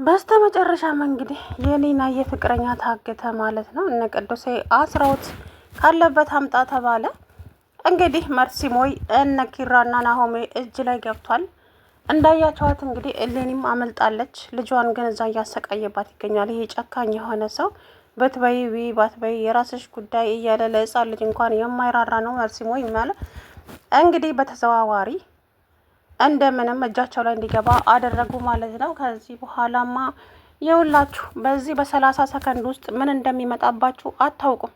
በስተመጨረሻም እንግዲህ የኔና የፍቅረኛ ታገተ ማለት ነው። እነ ቅዱሴ አስረውት ካለበት አምጣ ተባለ። እንግዲህ መርሲሞይ እነ ኪራና ናሆሜ እጅ ላይ ገብቷል። እንዳያቸዋት እንግዲህ እሌኒም አመልጣለች። ልጇን ግን እዛ እያሰቃየባት ይገኛል። ይሄ ጨካኝ የሆነ ሰው በትበይ ዊ ባትበይ የራስሽ ጉዳይ እያለ ለህፃን ልጅ እንኳን የማይራራ ነው መርሲሞይ ማለት እንግዲህ በተዘዋዋሪ እንደምንም እጃቸው ላይ እንዲገባ አደረጉ ማለት ነው። ከዚህ በኋላማ የሁላችሁ በዚህ በ30 ሰከንድ ውስጥ ምን እንደሚመጣባችሁ አታውቁም።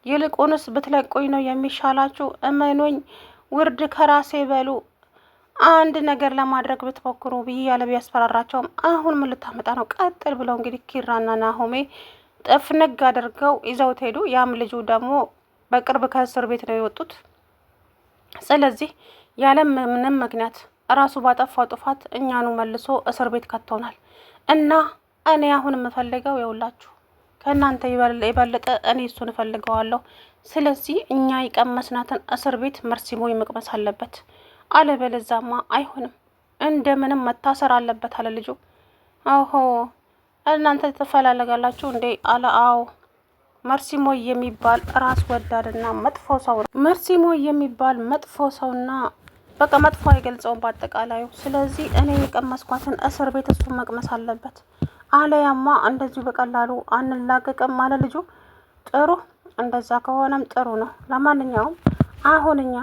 ይልቁንስ ብትለቁኝ ነው የሚሻላችሁ። እመኑኝ፣ ውርድ ከራሴ በሉ። አንድ ነገር ለማድረግ ብትሞክሩ ብዬ ያለ ቢያስፈራራቸውም አሁን ምን ልታመጣ ነው? ቀጥል ብለው እንግዲህ ኪራና ናሆሜ ጥፍንግ አድርገው ይዘውት ሄዱ። ያም ልጁ ደግሞ በቅርብ ከእስር ቤት ነው የወጡት። ስለዚህ ያለ ምንም ምክንያት ራሱ ባጠፋው ጥፋት እኛኑ መልሶ እስር ቤት ከቶናል። እና እኔ አሁን የምፈልገው የውላችሁ ከእናንተ የበለጠ እኔ እሱን እፈልገዋለሁ። ስለዚህ እኛ የቀመስናትን እስር ቤት መርሲሞይ መቅመስ አለበት፣ አለበለዛማ አይሆንም። እንደምንም መታሰር አለበት አለ ልጁ። ኦሆ እናንተ ትፈላለጋላችሁ እንዴ? አለ። አዎ መርሲሞይ የሚባል ራስ ወዳድና መጥፎ ሰው ነው። መርሲሞይ የሚባል መጥፎ ሰውና በቃ መጥፎ አይገልጸውም በአጠቃላዩ። ስለዚህ እኔ የቀመስኳትን እስር ቤት እሱን መቅመስ አለበት፣ አለያማ እንደዚሁ በቀላሉ አንላቀቅም አለ ልጁ። ጥሩ፣ እንደዛ ከሆነም ጥሩ ነው። ለማንኛውም አሁን እኛ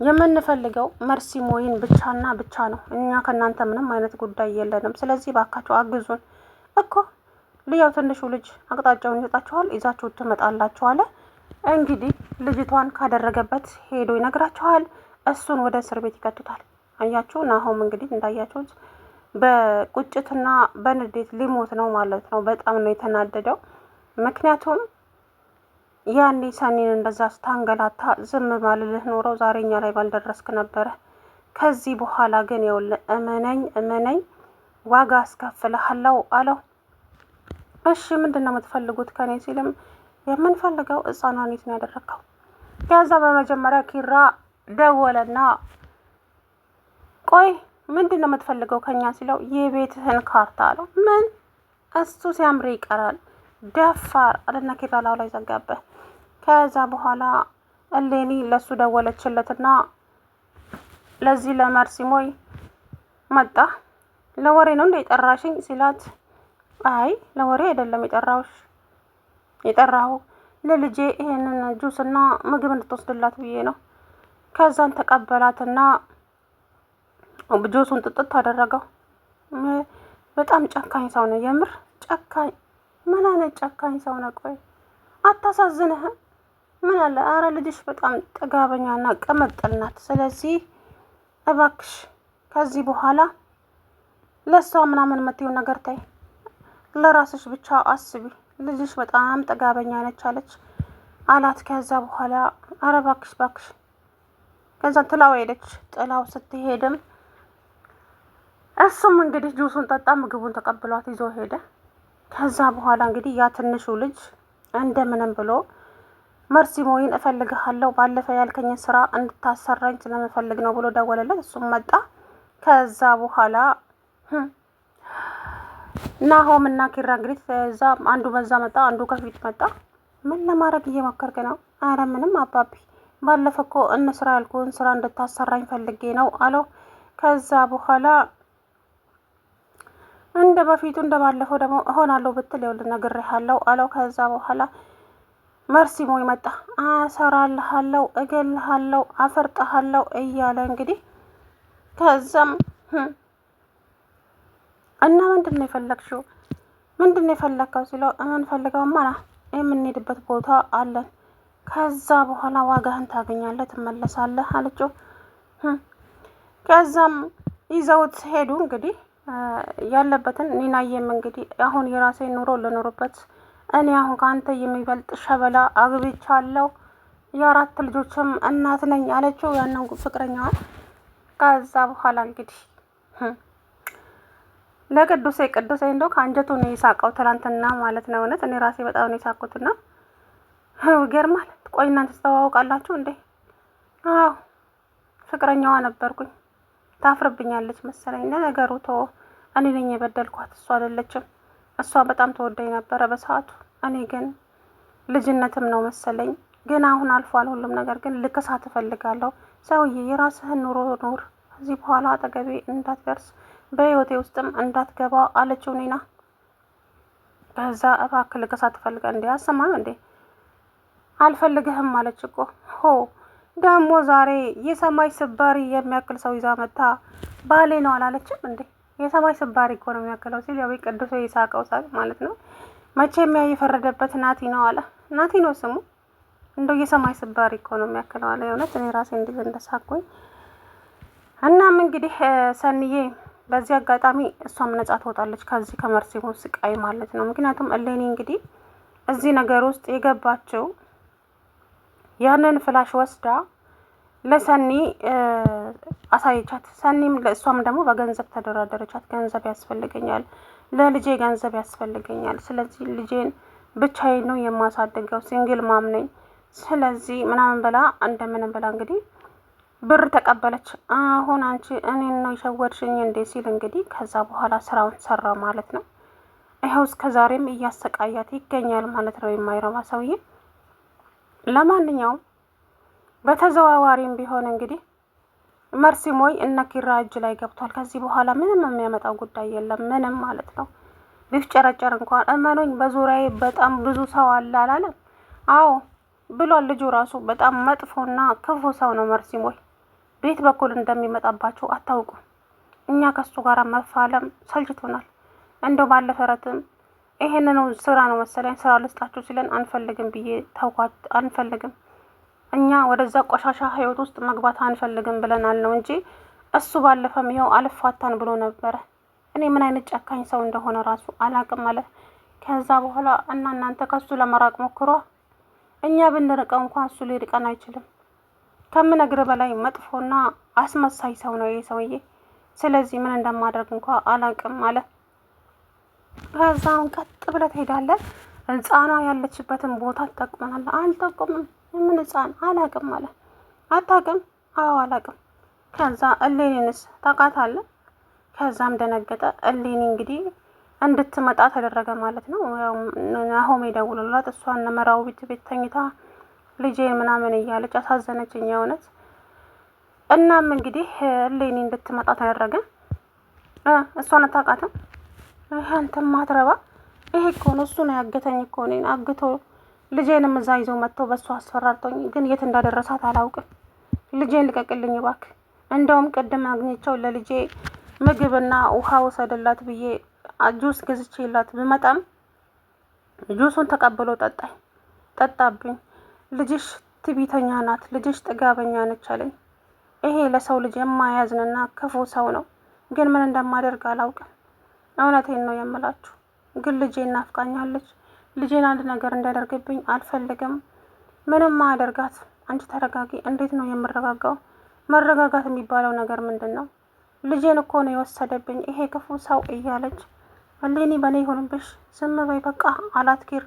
የምንፈልገው መርሲሞይን ብቻና ብቻ ነው። እኛ ከእናንተ ምንም አይነት ጉዳይ የለንም። ስለዚህ ባካችሁ አግዙን እኮ። ልያው ትንሹ ልጅ አቅጣጫውን ይሰጣችኋል፣ ይዛችሁ ትመጣላችሁ አለ። እንግዲህ ልጅቷን ካደረገበት ሄዶ ይነግራችኋል። እሱን ወደ እስር ቤት ይከቱታል። አያችሁ፣ ናሆም እንግዲህ እንዳያችሁት በቁጭትና በንዴት ሊሞት ነው ማለት ነው። በጣም ነው የተናደደው። ምክንያቱም ያኔ ሰኒን እንደዛ ስታንገላታ ዝም ባልልህ ኖሮ ዛሬ እኛ ላይ ባልደረስክ ነበረ። ከዚህ በኋላ ግን ይኸውልህ እመነኝ ዋጋ አስከፍልሃለሁ አለው። እሺ ምንድን ነው የምትፈልጉት ከኔ ሲልም የምንፈልገው ህጻኗን የት ነው ያደረግከው? ከዛ በመጀመሪያ ኪራ ደወለና ቆይ ምንድን ነው የምትፈልገው ከኛ ሲለው የቤትህን ካርታ አለው። ምን? እሱ ሲያምር ይቀራል ደፋር አለና ኪራ ላው ላይ ዘጋበ። ከዛ በኋላ እሌኒ ለሱ ደወለችለትና ለዚህ ለመርሲሞይ መጣ። ለወሬ ነው እንደ የጠራሽኝ ሲላት አይ ለወሬ አይደለም የጠራሁ ለልጄ ይሄንን ጁስና ምግብ እንድትወስድላት ብዬ ነው። ከዛን ተቀበላትና ጁሱን ጥጥት አደረገው። በጣም ጨካኝ ሰው ነው፣ የምር ጨካኝ። ምን አይነት ጨካኝ ሰው ነው? ቆይ አታሳዝንህም? ምን አለ? አረ ልጅሽ በጣም ጥጋበኛና ቅምጥል ናት። ስለዚህ እባክሽ ከዚህ በኋላ ለሷ ምናምን የምትይው ነገር ታይ፣ ለራስሽ ብቻ አስቢ። ልጅሽ በጣም ጥጋበኛ ነች አለች አላት። ከዛ በኋላ አረ እባክሽ ከዛ ጥላው ሄደች። ጥላው ስትሄድም እሱም እንግዲህ ጁሱን ጠጣ፣ ምግቡን ተቀብሏት ይዞ ሄደ። ከዛ በኋላ እንግዲህ ያ ትንሹ ልጅ እንደምንም ብሎ መርሲሞይን እፈልግሃለሁ፣ ባለፈ ያልከኝን ስራ እንድታሰራኝ ስለምፈልግ ነው ብሎ ደወለለት። እሱም መጣ። ከዛ በኋላ ናሆም እና ኪራ እንግዲህ እዛ አንዱ በዛ መጣ፣ አንዱ ከፊት መጣ። ምን ለማድረግ እየሞከርክ ነው? አረ ምንም አባቢ፣ ባለፈ እኮ እንስራ ያልኩህን ስራ እንድታሰራኝ ፈልጌ ነው አለው። ከዛ በኋላ እንደ በፊቱ እንደ ባለፈው ደግሞ እሆናለሁ ብትል ይኸውልህ ነግሬሃለሁ አለው። ከዛ በኋላ መርሲሞይ መጣ። አሰራልሃለሁ፣ እገልሃለሁ፣ አፈርጥሃለሁ እያለ እንግዲህ ከዛም እና ምንድን ነው የፈለግሽው? ምንድን ነው የፈለግከው ሲለው የምንፈልገውማ የምንሄድበት ቦታ አለን። ከዛ በኋላ ዋጋህን ታገኛለህ፣ ትመለሳለህ አለችው። ከዛም ይዘውት ሄዱ። እንግዲህ ያለበትን ኒናዬም እንግዲህ አሁን የራሴን ኑሮ ልኖርበት፣ እኔ አሁን ከአንተ የሚበልጥ ሸበላ አግብቻለሁ፣ የ4 ልጆችም እናት ነኝ አለችው ያንን ፍቅረኛዋን። ከዛ በኋላ እንግዲህ ለቅዱሴ እንደው ከአንጀቱ ነው የሳቀው ትላንትና ማለት ነው። እውነት እኔ ራሴ በጣም ነው የሳቅኩትና ይገርማል። ቆይ እናንተ ተዋውቃላችሁ እንዴ? አዎ ፍቅረኛዋ ነበርኩኝ። ታፍርብኛለች መሰለኝ። ለነገሩ ተው እኔ ነኝ የበደልኳት፣ እሷ አይደለችም። እሷ በጣም ተወደኝ ነበረ በሰዓቱ። እኔ ግን ልጅነትም ነው መሰለኝ። ግን አሁን አልፏል ሁሉም ነገር። ግን ልክሳት እፈልጋለሁ። ሰውዬ የራስህን ኑሮ ኑር፣ ከዚህ በኋላ አጠገቤ እንዳትደርስ፣ በህይወቴ ውስጥም እንዳትገባ አለችው ኒና። ከዛ እባክህ ልክሳት ትፈልጋ እንዴ? አሰማም እንዴ? አልፈልግህም አለች እኮ። ሆ ደግሞ ዛሬ የሰማይ ስባሪ የሚያክል ሰው ይዛ መታ ባሌ ነው አላለችም እንዴ? የሰማይ ስባሪ እኮ ነው የሚያክለው ሲል ያው ቅዱስ የሳቀው ሳቅ ማለት ነው። መቼም ያ የፈረደበት ናቲ ነው አለ። ናቲ ነው ስሙ። እንደው የሰማይ ስባሪ እኮ ነው የሚያክለው አለ። የእውነት እኔ ራሴ እንዴት እንደሳቅኩኝ። እናም እንግዲህ ሰንዬ በዚህ አጋጣሚ እሷም ነጻ ትወጣለች ከዚህ ከመርሲሞ ስቃይ ማለት ነው። ምክንያቱም እሌኒ እንግዲህ እዚህ ነገር ውስጥ የገባችው ያንን ፍላሽ ወስዳ ለሰኒ አሳየቻት። ሰኒም ለእሷም ደግሞ በገንዘብ ተደራደረቻት። ገንዘብ ያስፈልገኛል፣ ለልጄ ገንዘብ ያስፈልገኛል። ስለዚህ ልጄን ብቻዬን ነው የማሳድገው፣ ሲንግል ማም ነኝ። ስለዚህ ምናምን ብላ እንደምንም ብላ እንግዲህ ብር ተቀበለች። አሁን አንቺ እኔን ነው የሸወድሽኝ እንዴ ሲል እንግዲህ ከዛ በኋላ ስራውን ሰራ ማለት ነው። ይኸው እስከ ዛሬም እያሰቃያት ይገኛል ማለት ነው የማይረባ ሰውዬ። ለማንኛውም በተዘዋዋሪም ቢሆን እንግዲህ መርሲሞይ እነ ኪራ እጅ ላይ ገብቷል። ከዚህ በኋላ ምንም የሚያመጣው ጉዳይ የለም፣ ምንም ማለት ነው። ቢፍጨረጨር እንኳን እመኑኝ በዙሪያዬ በጣም ብዙ ሰው አለ አላለም? አዎ ብሏል ልጁ ራሱ። በጣም መጥፎና ክፉ ሰው ነው መርሲሞይ። ቤት በኩል እንደሚመጣባቸው አታውቁም። እኛ ከሱ ጋር መፋለም ሰልችቶናል። እንደው ባለፈረትም ይሄንን ስራ ነው መሰለኝ ስራ ልስጣችሁ ሲለን አንፈልግም ብዬ ተውኳት። አንፈልግም፣ እኛ ወደዛ ቆሻሻ ህይወት ውስጥ መግባት አንፈልግም ብለናል ነው እንጂ እሱ ባለፈም ይኸው አልፋታን ብሎ ነበረ። እኔ ምን አይነት ጨካኝ ሰው እንደሆነ ራሱ አላቅም አለ። ከዛ በኋላ እናንተ ከሱ ለመራቅ ሞክሯ። እኛ ብንርቀው እንኳን እሱ ሊርቀን አይችልም። ከምነግር በላይ መጥፎና አስመሳይ ሰው ነው ይሄ ሰውዬ። ስለዚህ ምን እንደማደርግ እንኳን አላቅም አለ። ከዛውን ቀጥ ብለህ ትሄዳለህ፣ ህፃኗ ያለችበትን ቦታ ትጠቁመናለህ። አልጠቁምም፣ ምን ህፃን አላቅም አለ። አታቅም? አዎ አላቅም። ከዛ እሌኒንስ ታውቃታለህ? ከዛም ደነገጠ። እሌኒ እንግዲህ እንድትመጣ ተደረገ ማለት ነው። ናሆሜ ደውሎላት እሷን ነመራው ቤት ተኝታ ልጄን ምናምን እያለች አሳዘነችኝ የእውነት። እናም እንግዲህ እሌኒ እንድትመጣ ተደረገ። እሷን አታውቃትም? አንተም ማትረባ፣ ይሄ እኮ ነው እሱ ነው ያገተኝ እኮ እኔን አግቶ ልጄንም እዛ ይዞ መጥቶ በእሱ አስፈራርቶኝ፣ ግን የት እንዳደረሳት አላውቅም። ልጄን ልቀቅልኝ እባክህ። እንደውም ቅድም አግኝቸው ለልጄ ምግብና ውሃ ወሰደላት ብዬ ጁስ ገዝቼላት ብመጣም ጁሱን ተቀብሎ ጠጣብኝ። ልጅሽ ትቢተኛ ናት፣ ልጅሽ ጥጋበኛ ነች አለኝ። ይሄ ለሰው ልጅ የማያዝንና ክፉ ሰው ነው። ግን ምን እንደማደርግ አላውቅም። እውነቴን ነው የምላችሁ። ግን ልጄን ናፍቃኛለች። ልጄን አንድ ነገር እንዳደርግብኝ አልፈልግም። ምንም ማያደርጋት። አንቺ ተረጋጊ። እንዴት ነው የምረጋጋው? መረጋጋት የሚባለው ነገር ምንድን ነው? ልጄን እኮ ነው የወሰደብኝ ይሄ ክፉ ሰው እያለች እሌኒ በእኔ ይሁንብሽ፣ ዝም በይ በቃ አላት ኪራ።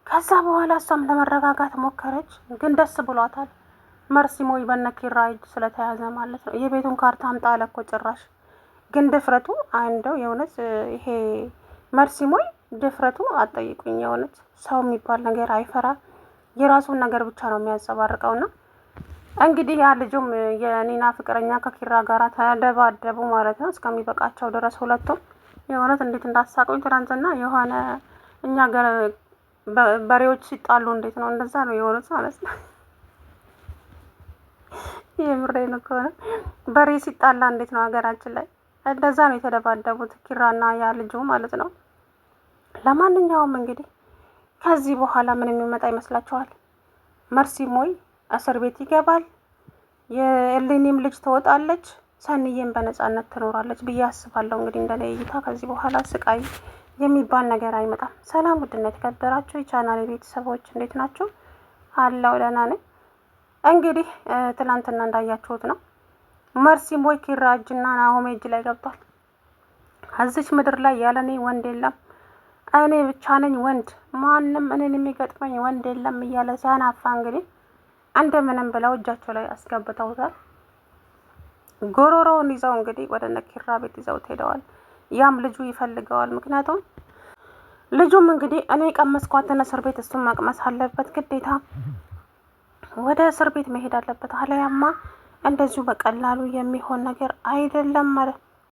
ከዛ በኋላ እሷም ለመረጋጋት ሞከረች፣ ግን ደስ ብሏታል። መርሲሞይ በነ ኪራ እጅ ስለተያዘ ማለት ነው። የቤቱን ካርታ አምጣ አለ እኮ ጭራሽ። ግን ድፍረቱ እንደው የእውነት ይሄ መርሲሞይ ድፍረቱ አጠይቁኝ። የእውነት ሰው የሚባል ነገር አይፈራ፣ የራሱን ነገር ብቻ ነው የሚያንጸባርቀውና እንግዲህ ያ ልጁም የኒና ፍቅረኛ ከኪራ ጋር ተደባደቡ ማለት ነው እስከሚበቃቸው ድረስ ሁለቱም። የእውነት እንዴት እንዳሳቁኝ ትናንትና። የሆነ እኛ በሬዎች ሲጣሉ እንዴት ነው እንደዛ ነው የሆኑት ማለት ነው። የምሬን እኮ ነው። በሬ ሲጣላ እንዴት ነው ሀገራችን ላይ እንደዛ ነው የተደባደቡት ኪራና ያ ልጁ ማለት ነው። ለማንኛውም እንግዲህ ከዚህ በኋላ ምን የሚመጣ ይመስላችኋል? መርሲሞይ እስር ቤት ይገባል፣ የእሌኒም ልጅ ትወጣለች፣ ሰኒዬም በነጻነት ትኖራለች ብዬ አስባለሁ። እንግዲህ እንደኔ እይታ ከዚህ በኋላ ስቃይ የሚባል ነገር አይመጣም። ሰላም ውድና የተከበራችሁ የቻናሌ ቤተሰቦች እንዴት ናችሁ? አለው ደህና ነኝ። እንግዲህ ትናንትና እንዳያችሁት ነው መርሲሞይ ኪራ እጅና ናሆሜ እጅ ላይ ገብቷል። እዚች ምድር ላይ ያለኔ ወንድ የለም፣ እኔ ብቻ ነኝ ወንድ፣ ማንም እኔን የሚገጥመኝ ወንድ የለም እያለ ሲያናፋ እንግዲህ እንደምንም ብለው እጃቸው ላይ አስገብተውታል። ጎሮሮውን ይዘው እንግዲህ ወደ ነኪራ ቤት ይዘውት ሄደዋል። ያም ልጁ ይፈልገዋል። ምክንያቱም ልጁም እንግዲህ እኔ ቀመስኳትን እስር ቤት እሱን መቅመስ አለበት ግዴታ ወደ እስር ቤት መሄድ አለበት፣ አለያማ እንደዚሁ በቀላሉ የሚሆን ነገር አይደለም ማለት